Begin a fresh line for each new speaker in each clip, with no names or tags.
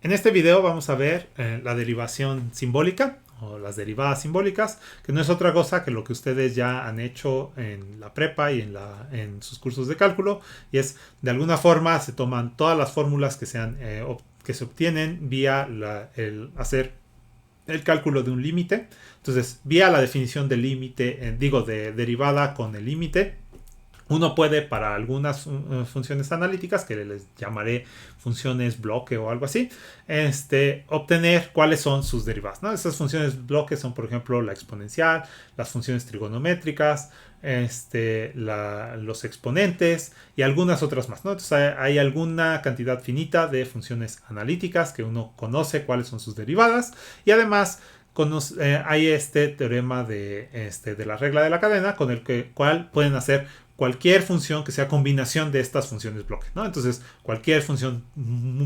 En este video vamos a ver la derivación simbólica o las derivadas simbólicas, que no es otra cosa que lo que ustedes ya han hecho en la prepa y en sus cursos de cálculo, y es de alguna forma se toman todas las fórmulas que se obtienen vía el hacer el cálculo de un límite. Entonces, vía la definición del límite, de derivada con el límite, uno puede para algunas funciones analíticas, que les llamaré funciones bloque o algo así, obtener cuáles son sus derivadas, ¿no? Esas funciones bloque son, por ejemplo, la exponencial, las funciones trigonométricas, los exponentes y algunas otras más, ¿no? Entonces hay alguna cantidad finita de funciones analíticas que uno conoce cuáles son sus derivadas, y además hay este teorema de la regla de la cadena con el cual pueden hacer cualquier función que sea combinación de estas funciones bloque, ¿no? Entonces, cualquier función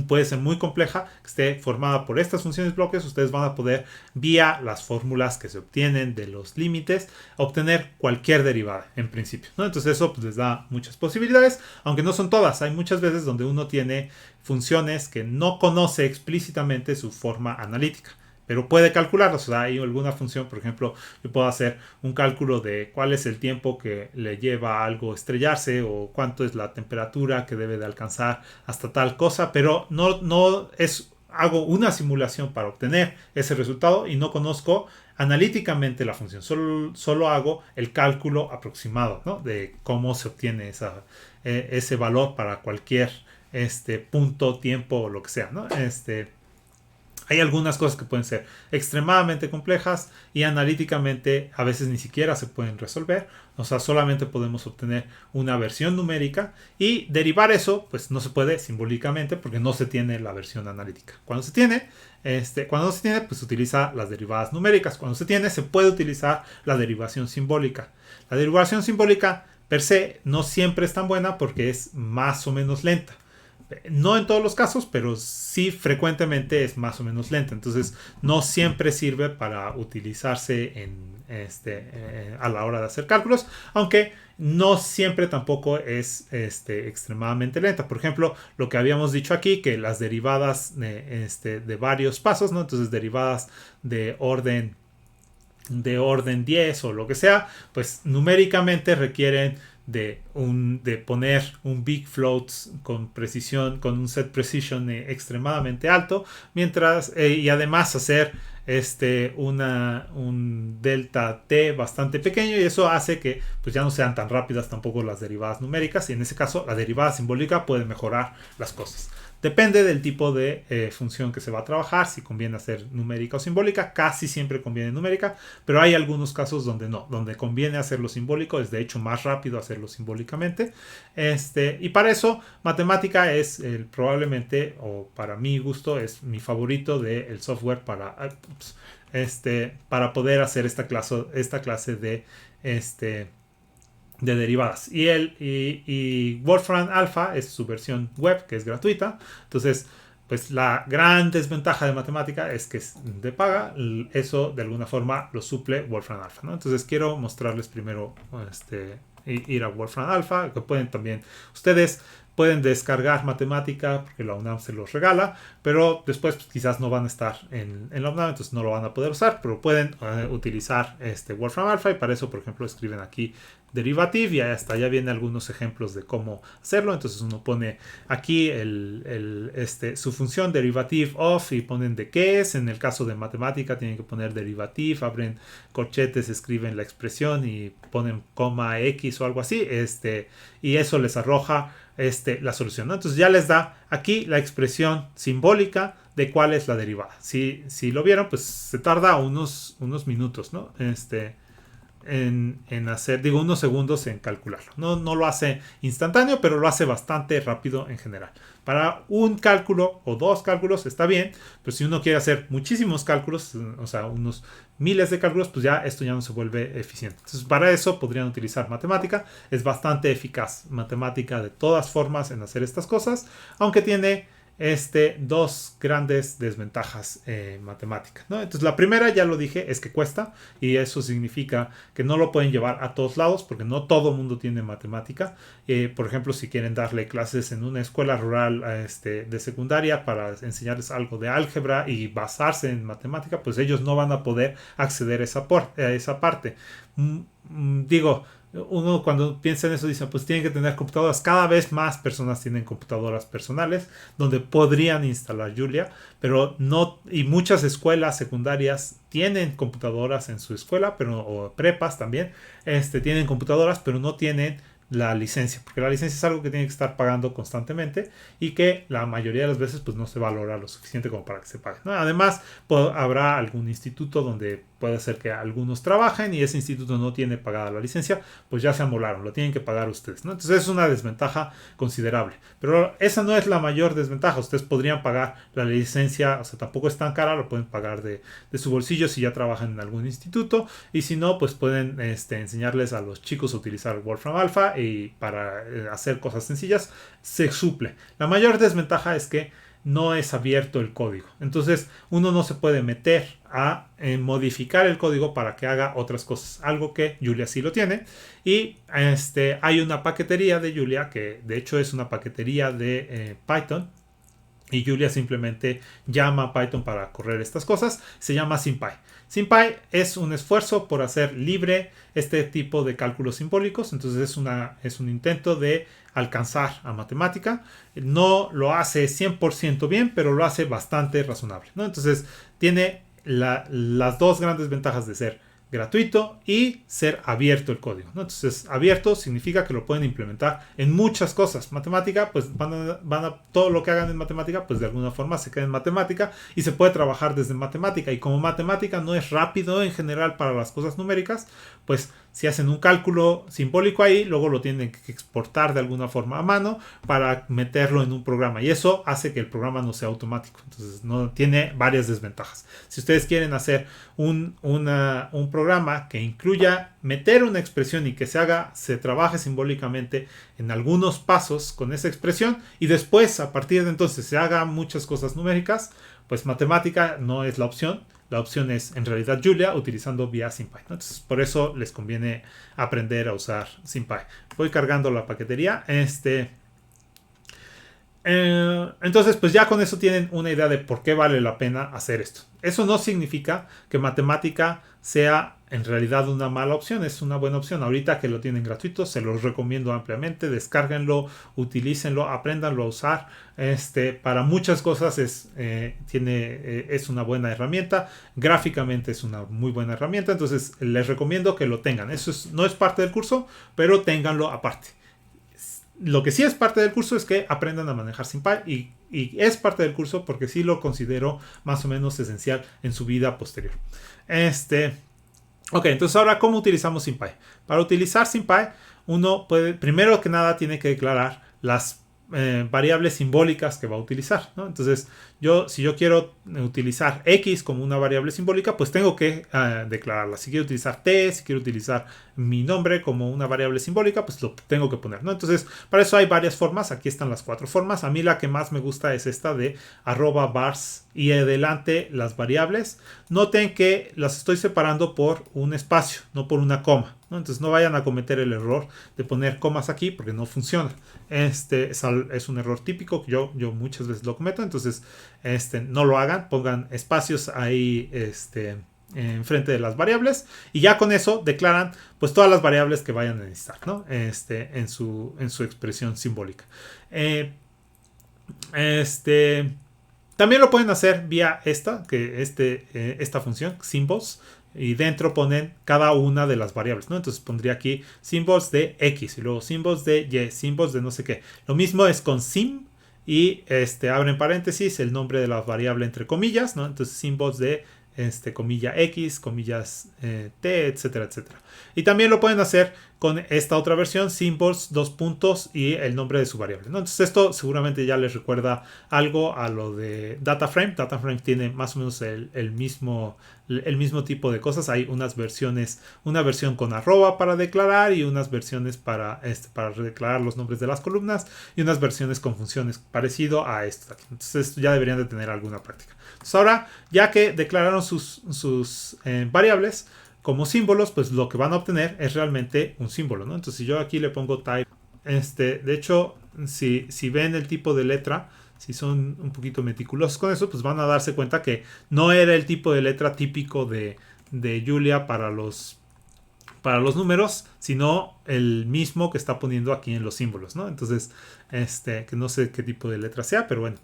puede ser muy compleja, que esté formada por estas funciones bloques. Ustedes van a poder, vía las fórmulas que se obtienen de los límites, obtener cualquier derivada, en principio, ¿no? Entonces, eso pues, les da muchas posibilidades, aunque no son todas. Hay muchas veces donde uno tiene funciones que no conoce explícitamente su forma analítica, pero puede calcularlos. O sea, hay alguna función, por ejemplo, yo puedo hacer un cálculo de cuál es el tiempo que le lleva a algo estrellarse o cuánto es la temperatura que debe de alcanzar hasta tal cosa, pero no es, hago una simulación para obtener ese resultado y no conozco analíticamente la función, solo hago el cálculo aproximado, ¿no? De cómo se obtiene ese valor para cualquier punto, tiempo o lo que sea, ¿no? Hay algunas cosas que pueden ser extremadamente complejas y analíticamente a veces ni siquiera se pueden resolver. O sea, solamente podemos obtener una versión numérica, y derivar eso pues no se puede simbólicamente porque no se tiene la versión analítica. Cuando se tiene, pues se utiliza las derivadas numéricas. Cuando se tiene, se puede utilizar la derivación simbólica. La derivación simbólica per se no siempre es tan buena porque es más o menos lenta. No en todos los casos, pero sí frecuentemente es más o menos lenta. Entonces no siempre sirve para utilizarse a la hora de hacer cálculos, aunque no siempre tampoco es extremadamente lenta. Por ejemplo, lo que habíamos dicho aquí, que las derivadas de varios pasos, ¿no? Entonces derivadas de orden 10 o lo que sea, pues numéricamente requieren de poner un big float con precisión, con un set precision extremadamente alto, y además hacer un delta t bastante pequeño, y eso hace que pues ya no sean tan rápidas tampoco las derivadas numéricas, y en ese caso la derivada simbólica puede mejorar las cosas. Depende del tipo de función que se va a trabajar, si conviene hacer numérica o simbólica. Casi siempre conviene numérica, pero hay algunos casos donde no, donde conviene hacerlo simbólico. Es de hecho más rápido hacerlo simbólicamente. Y para eso, matemática es probablemente, o para mi gusto, es mi favorito del software para poder hacer esta clase de derivadas. Y Wolfram Alpha es su versión web, que es gratuita. Entonces, pues la gran desventaja de matemática es que es de paga. Eso de alguna forma lo suple Wolfram Alpha, ¿no? Entonces quiero mostrarles primero ir a Wolfram Alpha, que pueden también ustedes pueden descargar matemática porque la UNAM se los regala, pero después pues, quizás no van a estar en la UNAM, entonces no lo van a poder usar, pero pueden utilizar Wolfram Alpha, y para eso, por ejemplo, escriben aquí derivative y hasta ya vienen algunos ejemplos de cómo hacerlo. Entonces uno pone aquí su función derivative of y ponen de qué es. En el caso de matemática tienen que poner derivative, abren corchetes, escriben la expresión y ponen coma x o algo así, y eso les arroja la solución, ¿no? Entonces ya les da aquí la expresión simbólica de cuál es la derivada. Si lo vieron, pues se tarda unos minutos, ¿no? En hacer, unos segundos en calcularlo. No lo hace instantáneo, pero lo hace bastante rápido en general. Para un cálculo o dos cálculos está bien, pero si uno quiere hacer muchísimos cálculos, o sea, unos miles de cálculos, pues ya esto ya no se vuelve eficiente. Entonces, para eso podrían utilizar matemática. Es bastante eficaz matemática de todas formas en hacer estas cosas, aunque tiene dos grandes desventajas en matemática, ¿no? Entonces la primera, ya lo dije, es que cuesta, y eso significa que no lo pueden llevar a todos lados porque no todo mundo tiene matemática. Por ejemplo, si quieren darle clases en una escuela rural de secundaria para enseñarles algo de álgebra y basarse en matemática, pues ellos no van a poder acceder a esa parte. Digo, uno cuando piensa en eso dice, pues tienen que tener computadoras. Cada vez más personas tienen computadoras personales donde podrían instalar Julia, pero no, y muchas escuelas secundarias tienen computadoras en su escuela, pero o prepas también, tienen computadoras, pero no tienen la licencia, porque la licencia es algo que tiene que estar pagando constantemente y que la mayoría de las veces pues no se valora lo suficiente como para que se pague, ¿no? Además, habrá algún instituto donde puede ser que algunos trabajen y ese instituto no tiene pagada la licencia, pues ya se amolaron, lo tienen que pagar ustedes, ¿no? Entonces es una desventaja considerable, pero esa no es la mayor desventaja. Ustedes podrían pagar la licencia, o sea, tampoco es tan cara, lo pueden pagar de su bolsillo si ya trabajan en algún instituto, y si no, pues pueden enseñarles a los chicos a utilizar Wolfram Alpha y para hacer cosas sencillas se suple. La mayor desventaja es que no es abierto el código, entonces uno no se puede meter a modificar el código para que haga otras cosas, algo que Julia sí lo tiene. Y hay una paquetería de Julia que de hecho es una paquetería de Python, y Julia simplemente llama a Python para correr estas cosas. Se llama SymPy. SymPy es un esfuerzo por hacer libre este tipo de cálculos simbólicos. Entonces es un intento de alcanzar a matemática. No lo hace 100% bien, pero lo hace bastante razonable, ¿no? Entonces tiene las dos grandes ventajas de ser gratuito y ser abierto el código, ¿no? Entonces abierto significa que lo pueden implementar en muchas cosas. Matemática, pues van a todo lo que hagan en matemática, pues de alguna forma se queda en matemática y se puede trabajar desde matemática. Y como matemática no es rápido en general para las cosas numéricas, pues si hacen un cálculo simbólico ahí, luego lo tienen que exportar de alguna forma a mano para meterlo en un programa, y eso hace que el programa no sea automático. Entonces no tiene varias desventajas. Si ustedes quieren hacer un programa que incluya meter una expresión y que se trabaje simbólicamente en algunos pasos con esa expresión, y después a partir de entonces se haga muchas cosas numéricas, pues matemática no es la opción. La opción es en realidad Julia utilizando vía SymPy, ¿no? Entonces por eso les conviene aprender a usar SymPy. Voy cargando la paquetería. Entonces pues ya con eso tienen una idea de por qué vale la pena hacer esto. Eso no significa que matemática sea en realidad una mala opción, es una buena opción. Ahorita que lo tienen gratuito, se los recomiendo ampliamente. Descárguenlo, utilícenlo, apréndanlo a usar. Para muchas cosas es una buena herramienta. Gráficamente es una muy buena herramienta. Entonces les recomiendo que lo tengan. No es parte del curso, pero ténganlo aparte. Lo que sí es parte del curso es que aprendan a manejar SymPy, y es parte del curso porque sí lo considero más o menos esencial en su vida posterior. Ok, entonces ahora, ¿cómo utilizamos SymPy? Para utilizar SymPy, uno puede, primero que nada, tiene que declarar las variables simbólicas que va a utilizar, ¿no? Entonces, si yo quiero utilizar X como una variable simbólica, pues tengo que declararla. Si quiero utilizar T, si quiero utilizar mi nombre como una variable simbólica, pues lo tengo que poner, ¿no? Entonces, para eso hay varias formas. Aquí están las 4 formas. A mí la que más me gusta es esta de @vars y adelante las variables. Noten que las estoy separando por un espacio, no por una coma, ¿no? Entonces no vayan a cometer el error de poner comas aquí porque no funciona. Es un error típico que yo muchas veces lo cometo. Entonces no lo hagan, pongan espacios ahí enfrente de las variables, y ya con eso declaran pues todas las variables que vayan a necesitar, ¿no? En su expresión simbólica. También lo pueden hacer vía esta función symbols, y dentro ponen cada una de las variables, ¿no? Entonces pondría aquí symbols de X, y luego symbols de Y, symbols de no sé qué. Lo mismo es con sim, y abren paréntesis el nombre de la variable entre comillas, ¿no? Entonces symbols de comilla X, comillas T, etcétera, etcétera. Y también lo pueden hacer con esta otra versión, symbols, 2 puntos y el nombre de su variable, ¿no? Entonces esto seguramente ya les recuerda algo a lo de DataFrame. DataFrame tiene más o menos el mismo el mismo tipo de cosas. Hay unas versiones, una versión con arroba para declarar y unas versiones para declarar los nombres de las columnas y unas versiones con funciones parecido a esto. Entonces ya deberían de tener alguna práctica. Entonces ahora, ya que declararon sus variables como símbolos, pues lo que van a obtener es realmente un símbolo, ¿no? Entonces si yo aquí le pongo type, de hecho, si ven el tipo de letra, si son un poquito meticulosos con eso, pues van a darse cuenta que no era el tipo de letra típico de Julia para los números, sino el mismo que está poniendo aquí en los símbolos, ¿no? Entonces, que no sé qué tipo de letra sea, pero bueno.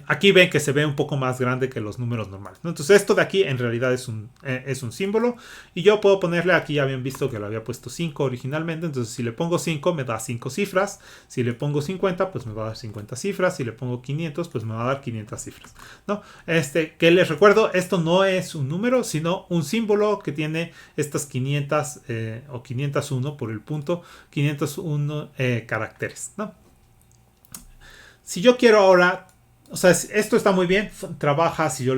Aquí ven que se ve un poco más grande que los números normales, ¿no? Entonces esto de aquí en realidad es un símbolo y yo puedo ponerle, aquí ya habían visto que le había puesto 5 originalmente, entonces si le pongo 5 me da 5 cifras, si le pongo 50 pues me va a dar 50 cifras, si le pongo 500 pues me va a dar 500 cifras, ¿no? Que les recuerdo, esto no es un número sino un símbolo que tiene estas 500 o 501 por el punto, 501 caracteres, ¿no? Si yo quiero ahora, o sea, esto está muy bien, trabaja si yo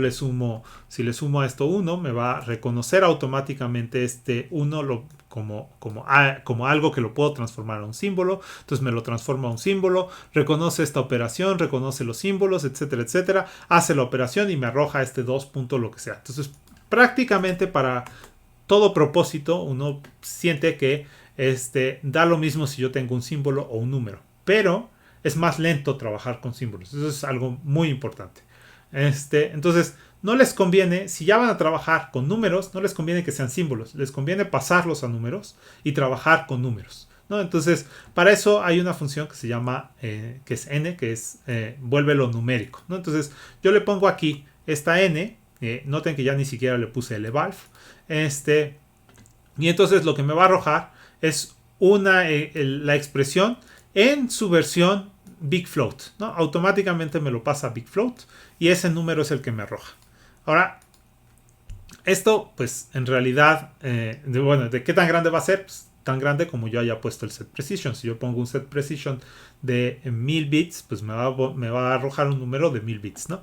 si le sumo a esto 1, me va a reconocer automáticamente este 1 como algo que lo puedo transformar a un símbolo, entonces me lo transforma a un símbolo, reconoce esta operación, reconoce los símbolos, etcétera, etcétera, hace la operación y me arroja este 2 punto lo que sea. Entonces, prácticamente para todo propósito, uno siente que da lo mismo si yo tengo un símbolo o un número, pero es más lento trabajar con símbolos. Eso es algo muy importante. Entonces, no les conviene, si ya van a trabajar con números, no les conviene que sean símbolos. Les conviene pasarlos a números y trabajar con números, ¿no? Entonces, para eso hay una función que se llama, que es n, que es vuélvelo numérico, ¿no? Entonces, yo le pongo aquí esta n, noten que ya ni siquiera le puse el evalve, y entonces lo que me va a arrojar es la expresión en su versión Big Float, ¿no? Automáticamente me lo pasa a Big Float y ese número es el que me arroja. Ahora, esto pues en realidad, ¿de qué tan grande va a ser? Pues, tan grande como yo haya puesto el set precision. Si yo pongo un set precision de 1000 bits, pues me va a arrojar un número de 1000 bits, ¿no?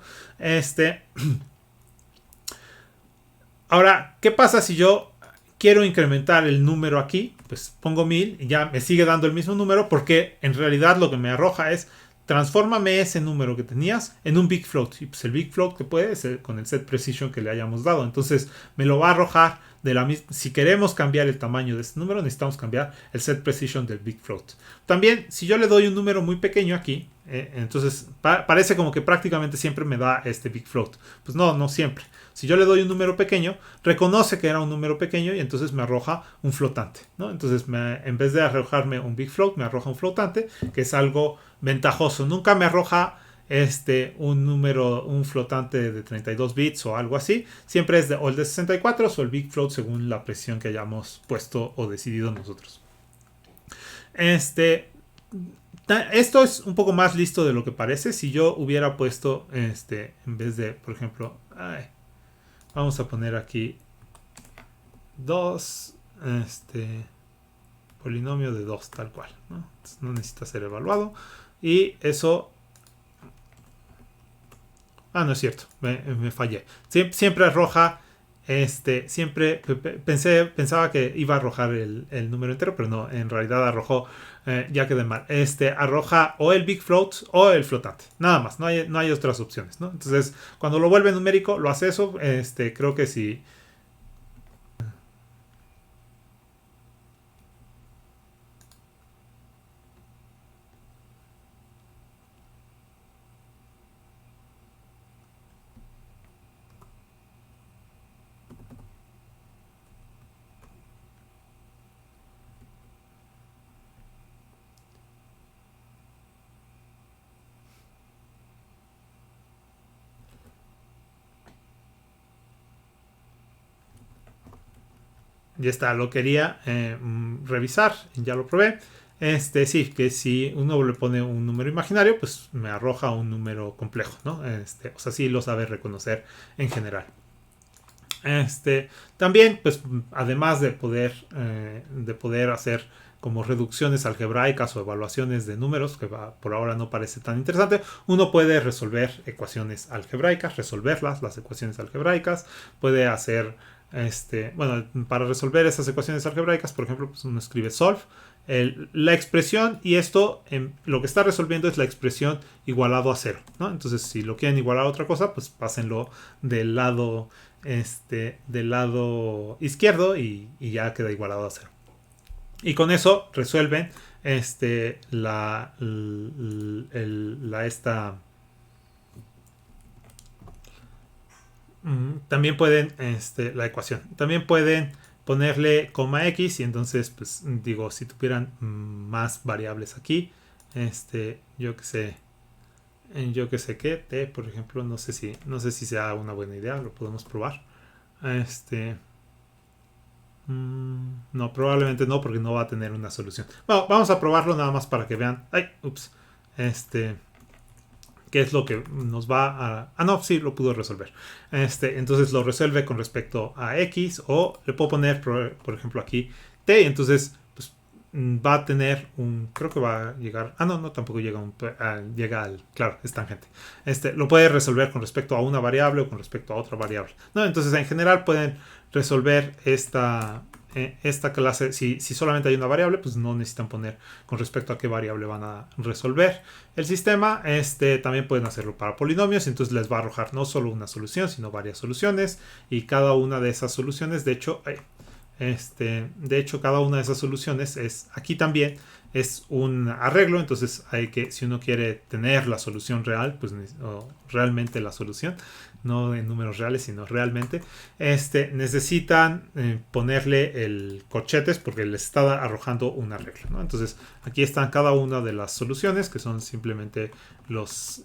Ahora, ¿qué pasa si yo quiero incrementar el número aquí? Pues pongo 1000 y ya me sigue dando el mismo número porque en realidad lo que me arroja es transfórmame ese número que tenías en un big float. Y pues el big float que puede ser con el set precision que le hayamos dado. Entonces me lo va a arrojar de la misma. Si queremos cambiar el tamaño de este número, necesitamos cambiar el set precision del big float. También, si yo le doy un número muy pequeño aquí, entonces parece como que prácticamente siempre me da este big float. Pues no siempre. Si yo le doy un número pequeño, reconoce que era un número pequeño y entonces me arroja un flotante, ¿no? Entonces, en vez de arrojarme un big float, me arroja un flotante, que es algo ventajoso. Nunca me arroja un flotante de 32 bits o algo así. Siempre es o el de 64 o el big float según la precisión que hayamos puesto o decidido nosotros. Esto es un poco más listo de lo que parece. Si yo hubiera puesto, en vez de, por ejemplo, vamos a poner aquí 2, polinomio de 2, tal cual, ¿no? Entonces no necesita ser evaluado. Y eso... no es cierto, me fallé. Siempre arroja, pensaba que iba a arrojar el número entero, pero no, en realidad arrojó, ya quedé mal. Arroja o el big float o el flotante, nada más, no hay otras opciones, ¿no? Entonces, cuando lo vuelve numérico, lo hace eso. Creo que sí. Ya está, lo quería revisar, ya lo probé. Sí, que si uno le pone un número imaginario, pues me arroja un número complejo, ¿no? O sea, sí lo sabe reconocer en general. También, pues, además de poder hacer como reducciones algebraicas o evaluaciones de números, que por ahora no parece tan interesante, uno puede resolver ecuaciones algebraicas, resolverlas, las ecuaciones algebraicas, puede hacer, bueno, para resolver esas ecuaciones algebraicas, por ejemplo, pues uno escribe solve, la expresión, y esto lo que está resolviendo es la expresión igualado a 0, ¿no? Entonces, si lo quieren igualar a otra cosa, pues pásenlo del lado, del lado izquierdo y ya queda igualado a 0. Y con eso resuelven también pueden la ecuación. También pueden ponerle coma x y entonces, pues digo, si tuvieran más variables aquí, yo que sé, qué, t, por ejemplo, no sé si sea una buena idea, lo podemos probar. No, probablemente no, porque no va a tener una solución. Bueno, vamos a probarlo nada más para que vean. Ay, ups. ¿Qué es lo que nos va a... Ah, no, sí, lo pudo resolver. Entonces lo resuelve con respecto a x, o le puedo poner, por ejemplo, aquí t. Entonces, pues va a tener un... Creo que va a llegar... Ah, no, tampoco llega llega al... Claro, es tangente. Lo puede resolver con respecto a una variable o con respecto a otra variable. No, entonces en general pueden resolver esta clase. Si solamente hay una variable, pues no necesitan poner con respecto a qué variable van a resolver el sistema. También pueden hacerlo para polinomios, entonces les va a arrojar no solo una solución, sino varias soluciones, y cada una de esas soluciones, de hecho, cada una de esas soluciones aquí también es un arreglo. Entonces hay que, si uno quiere tener la solución real, pues realmente la solución, no en números reales, sino realmente, necesitan ponerle el corchetes, porque les está arrojando un arreglo, ¿no? Entonces aquí están cada una de las soluciones, que son simplemente los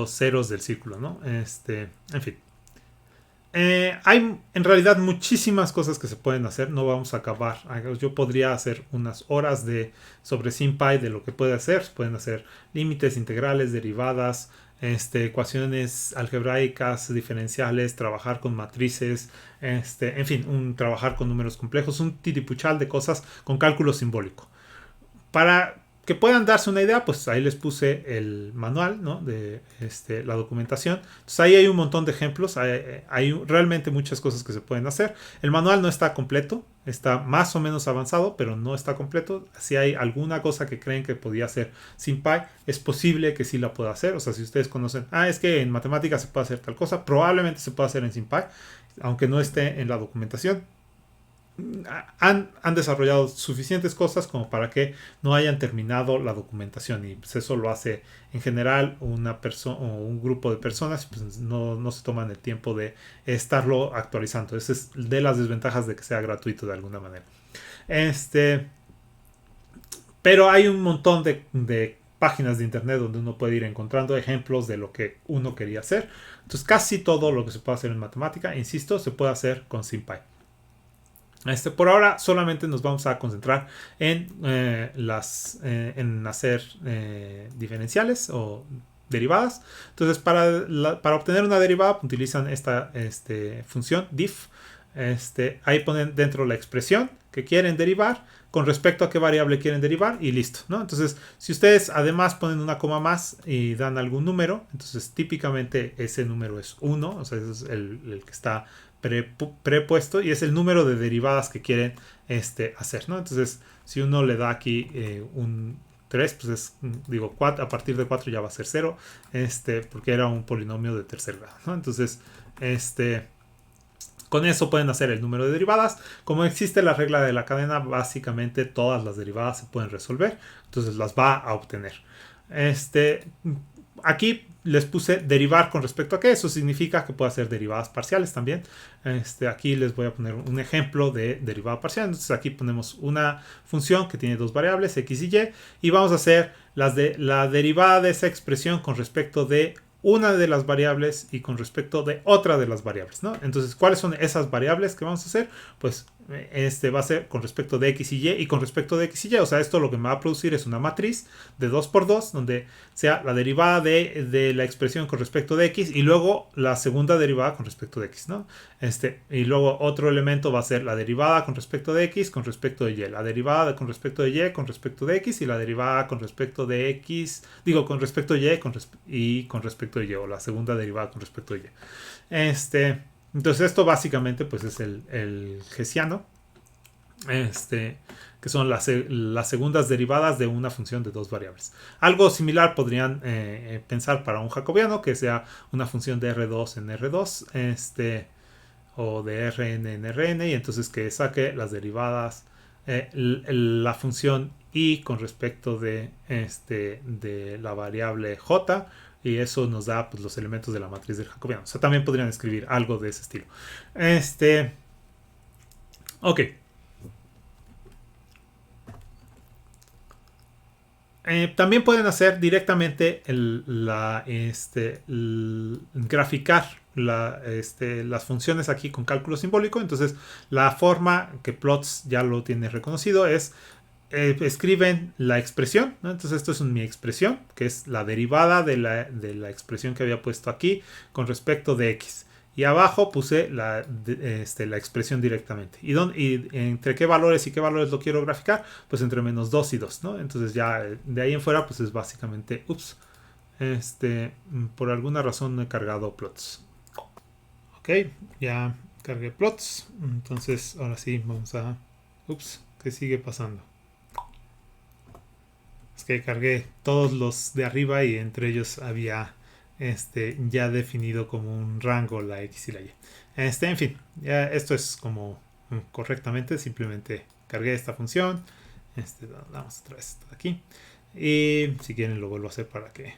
ceros del círculo, ¿no? En fin. Hay en realidad muchísimas cosas que se pueden hacer. No vamos a acabar. Yo podría hacer unas horas sobre SymPy de lo que puede hacer. Se pueden hacer límites, integrales, derivadas, ecuaciones algebraicas, diferenciales, trabajar con matrices, en fin, trabajar con números complejos, un titipuchal de cosas con cálculo simbólico. Para que puedan darse una idea, pues ahí les puse el manual, ¿no? De la documentación. Entonces ahí hay un montón de ejemplos, hay realmente muchas cosas que se pueden hacer. El manual no está completo, está más o menos avanzado, pero no está completo. Si hay alguna cosa que creen que podía hacer SymPy, es posible que sí la pueda hacer. O sea, si ustedes conocen, es que en matemáticas se puede hacer tal cosa, probablemente se pueda hacer en SymPy, aunque no esté en la documentación. Han desarrollado suficientes cosas como para que no hayan terminado la documentación, y pues eso lo hace en general una persona o un grupo de personas, pues no se toman el tiempo de estarlo actualizando. Esa es de las desventajas de que sea gratuito de alguna manera. Pero hay un montón de páginas de internet donde uno puede ir encontrando ejemplos de lo que uno quería hacer. Entonces casi todo lo que se puede hacer en matemática, insisto, se puede hacer con SymPy. Por ahora solamente nos vamos a concentrar en hacer diferenciales o derivadas. Entonces para obtener una derivada utilizan esta función diff. Ahí ponen dentro la expresión que quieren derivar con respecto a qué variable quieren derivar y listo, ¿no? Entonces si ustedes además ponen una coma más y dan algún número, entonces típicamente ese número es 1, o sea, ese es el que está prepuesto, y es el número de derivadas que quieren hacer, ¿no? Entonces si uno le da aquí un 3, pues digo 4, a partir de 4 ya va a ser 0, porque era un polinomio de tercer grado, ¿no? Entonces con eso pueden hacer el número de derivadas. Como existe la regla de la cadena, básicamente todas las derivadas se pueden resolver, entonces las va a obtener. Aquí les puse derivar con respecto a qué. Eso significa que puedo hacer derivadas parciales también. Aquí les voy a poner un ejemplo de derivada parcial. Entonces aquí ponemos una función que tiene dos variables, x y y, y vamos a hacer la derivada de esa expresión con respecto de una de las variables y con respecto de otra de las variables, ¿no? Entonces, ¿cuáles son esas variables que vamos a hacer? Pues va a ser con respecto de x y con respecto de x y. O sea, esto lo que me va a producir es una matriz de 2 por 2, donde sea la derivada de la expresión con respecto de x y luego la segunda derivada con respecto de x, ¿no? Y luego otro elemento va a ser la derivada con respecto de x con respecto de y, la derivada con respecto de y con respecto de x y la derivada con respecto de x, con respecto de y con respecto de y, o la segunda derivada con respecto de y. Entonces esto básicamente pues es el hessiano, que son las segundas derivadas de una función de dos variables. Algo similar podrían pensar para un jacobiano, que sea una función de R2 en R2, o de Rn en Rn, y entonces que saque las derivadas, la función y con respecto de la variable j, y eso nos da pues, los elementos de la matriz del jacobiano. O sea, también podrían escribir algo de ese estilo. Ok. También pueden hacer directamente graficar las funciones aquí con cálculo simbólico. Entonces, la forma que Plots ya lo tiene reconocido es escriben la expresión, ¿no? Entonces esto es mi expresión, que es la derivada de la expresión que había puesto aquí con respecto de x. Y abajo puse la expresión directamente. ¿Y entre qué valores y qué valores lo quiero graficar? Pues entre -2 y 2, ¿no? Entonces ya de ahí en fuera pues es básicamente, por alguna razón no he cargado plots. Ok, ya cargué plots. Entonces ahora sí vamos a... ¿qué sigue pasando? Es que cargué todos los de arriba y entre ellos había ya definido como un rango la x y la y. En fin, ya esto es como correctamente, simplemente cargué esta función. Damos otra vez esto de aquí. Y si quieren lo vuelvo a hacer para que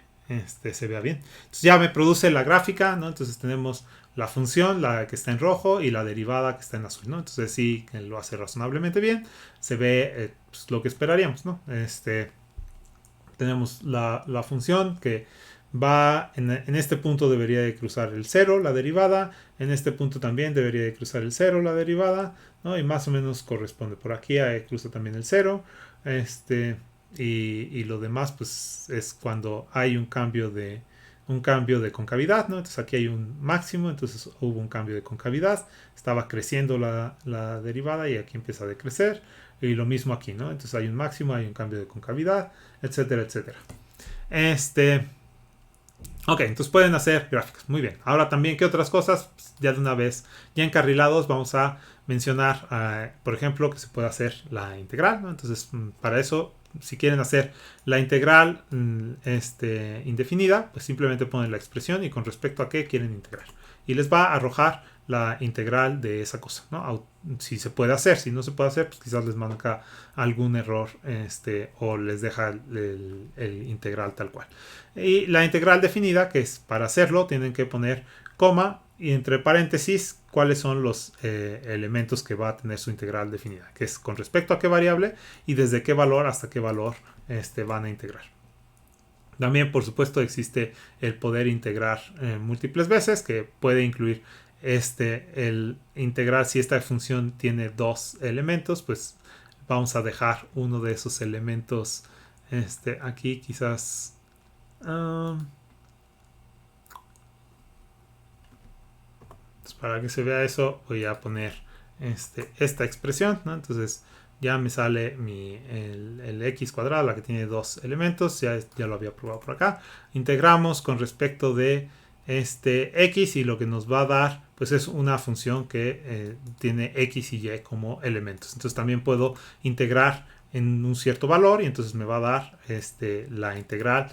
se vea bien. Entonces ya me produce la gráfica, ¿no? Entonces tenemos la función, la que está en rojo, y la derivada que está en azul, ¿no? Entonces sí lo hace razonablemente bien. Se ve pues, lo que esperaríamos, ¿no? Tenemos la función que va en este punto debería de cruzar el 0, la derivada. En este punto también debería de cruzar el 0, la derivada, ¿no? Y más o menos corresponde. Por aquí cruza también el 0. Y lo demás pues es cuando hay un cambio de concavidad, ¿no? Entonces aquí hay un máximo, entonces hubo un cambio de concavidad, estaba creciendo la derivada y aquí empieza a decrecer, y lo mismo aquí, ¿no? Entonces hay un máximo, hay un cambio de concavidad, etcétera, etcétera. Ok, entonces pueden hacer gráficos. Muy bien. Ahora también, ¿qué otras cosas? Pues ya de una vez, ya encarrilados, vamos a mencionar, por ejemplo, que se puede hacer la integral, ¿no? Entonces, para eso, si quieren hacer la integral indefinida, pues simplemente ponen la expresión y con respecto a qué quieren integrar. Y les va a arrojar la integral de esa cosa, ¿no? Si se puede hacer, si no se puede hacer, pues quizás les manda acá algún error, o les deja el integral tal cual. Y la integral definida, que es para hacerlo, tienen que poner coma y entre paréntesis cuáles son los elementos que va a tener su integral definida, que es con respecto a qué variable y desde qué valor hasta qué valor van a integrar. También, por supuesto, existe el poder integrar múltiples veces, que puede incluir el integrar. Si esta función tiene dos elementos, pues vamos a dejar uno de esos elementos aquí, quizás. Para que se vea eso, voy a poner esta expresión, ¿no? Entonces ya me sale el x cuadrado, la que tiene dos elementos, ya lo había probado por acá. Integramos con respecto de x y lo que nos va a dar pues es una función que tiene x y y como elementos. Entonces también puedo integrar en un cierto valor y entonces me va a dar la integral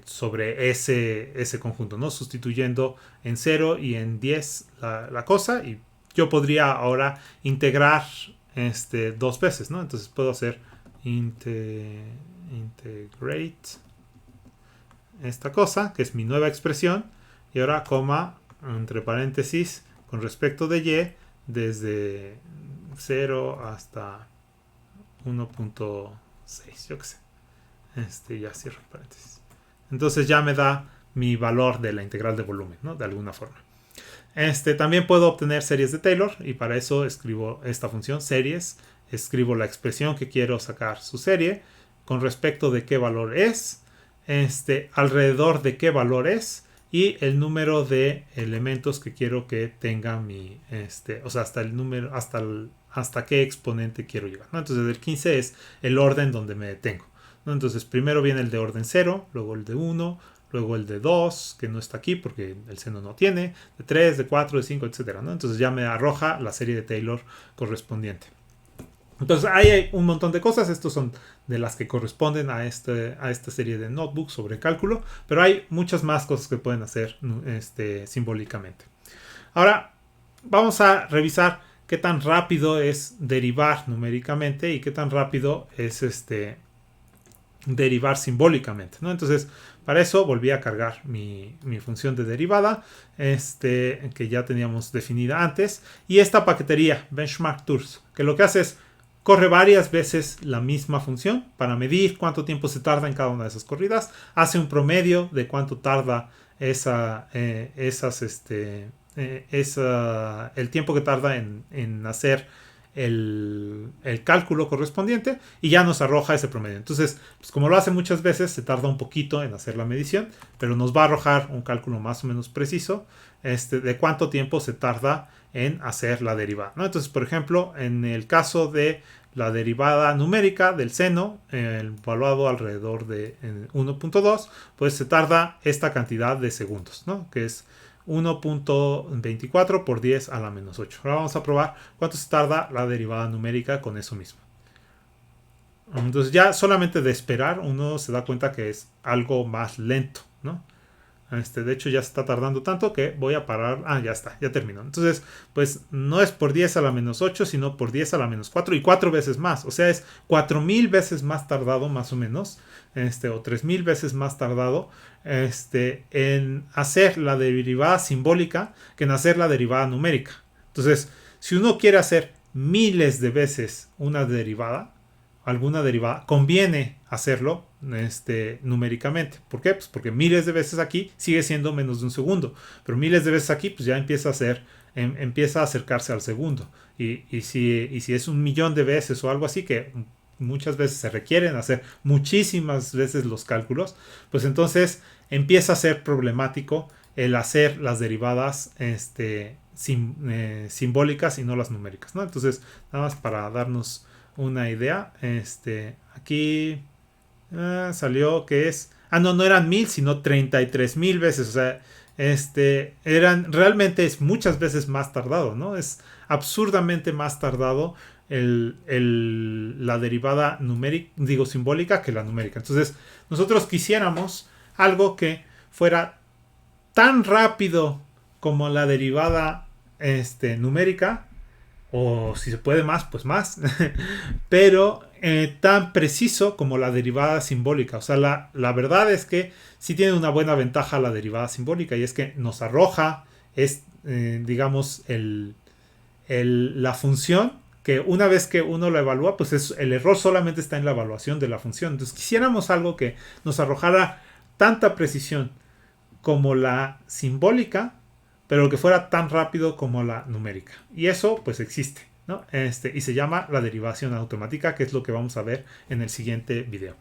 sobre ese conjunto, ¿no? Sustituyendo en 0 y en 10 la cosa, y yo podría ahora integrar dos veces, ¿no? Entonces puedo hacer integrate esta cosa, que es mi nueva expresión, y ahora coma entre paréntesis con respecto de y desde 0 hasta 1.6, yo qué sé. Ya cierro paréntesis. Entonces ya me da mi valor de la integral de volumen, ¿no? De alguna forma. También puedo obtener series de Taylor y para eso escribo esta función series, escribo la expresión que quiero sacar su serie con respecto de qué valor es, alrededor de qué valor es y el número de elementos que quiero que tenga mi, o sea, hasta el número, hasta qué exponente quiero llevar, ¿no? Entonces el 15 es el orden donde me detengo, ¿no? Entonces primero viene el de orden 0, luego el de 1, luego el de 2, que no está aquí porque el seno no tiene, de 3, de 4, de 5, etcétera, ¿no? Entonces ya me arroja la serie de Taylor correspondiente. Entonces ahí hay un montón de cosas, estos son de las que corresponden a esta serie de notebooks sobre cálculo, pero hay muchas más cosas que pueden hacer simbólicamente. Ahora vamos a revisar qué tan rápido es derivar numéricamente y qué tan rápido es derivar simbólicamente, ¿no? Entonces para eso volví a cargar mi función de derivada, que ya teníamos definida antes, y esta paquetería benchmark tools, que lo que hace es corre varias veces la misma función para medir cuánto tiempo se tarda en cada una de esas corridas. Hace un promedio de cuánto tarda el tiempo que tarda en hacer el cálculo correspondiente y ya nos arroja ese promedio. Entonces, pues como lo hace muchas veces, se tarda un poquito en hacer la medición, pero nos va a arrojar un cálculo más o menos preciso de cuánto tiempo se tarda en hacer la derivada, ¿no? Entonces, por ejemplo, en el caso de la derivada numérica del seno, evaluado alrededor de 1.2, pues se tarda esta cantidad de segundos, ¿no? Que es 1.24 por 10 a la menos 8. Ahora vamos a probar cuánto se tarda la derivada numérica con eso mismo. Entonces ya solamente de esperar uno se da cuenta que es algo más lento, ¿no? De hecho ya se está tardando tanto que voy a parar. Ah, ya está, ya terminó. Entonces, pues no es por 10 a la menos 8, sino por 10 a la menos 4 y 4 veces más. O sea, es 4000 veces más tardado más o menos, o 3000 veces más tardado en hacer la derivada simbólica que en hacer la derivada numérica. Entonces, si uno quiere hacer miles de veces una derivada, alguna derivada, conviene hacerlo numéricamente. ¿Por qué? Pues porque miles de veces aquí sigue siendo menos de un segundo, pero miles de veces aquí pues ya empieza a acercarse al segundo. Y si es 1.000.000 de veces o algo así, que muchas veces se requieren hacer muchísimas veces los cálculos, pues entonces empieza a ser problemático el hacer las derivadas simbólicas y no las numéricas, ¿no? Entonces, nada más para darnos una idea, aquí salió que es, no eran 1000 sino 33.000 veces, o sea, realmente es muchas veces más tardado, ¿no? Es absurdamente más tardado la derivada simbólica que la numérica. Entonces, nosotros quisiéramos algo que fuera tan rápido como la derivada numérica, o si se puede más, pues más, pero tan preciso como la derivada simbólica. O sea, la verdad es que sí tiene una buena ventaja la derivada simbólica, y es que nos arroja, digamos, la función, que una vez que uno lo evalúa, pues el error solamente está en la evaluación de la función. Entonces quisiéramos algo que nos arrojara tanta precisión como la simbólica, pero que fuera tan rápido como la numérica. Y eso pues existe, ¿no? Y se llama la derivación automática, que es lo que vamos a ver en el siguiente video.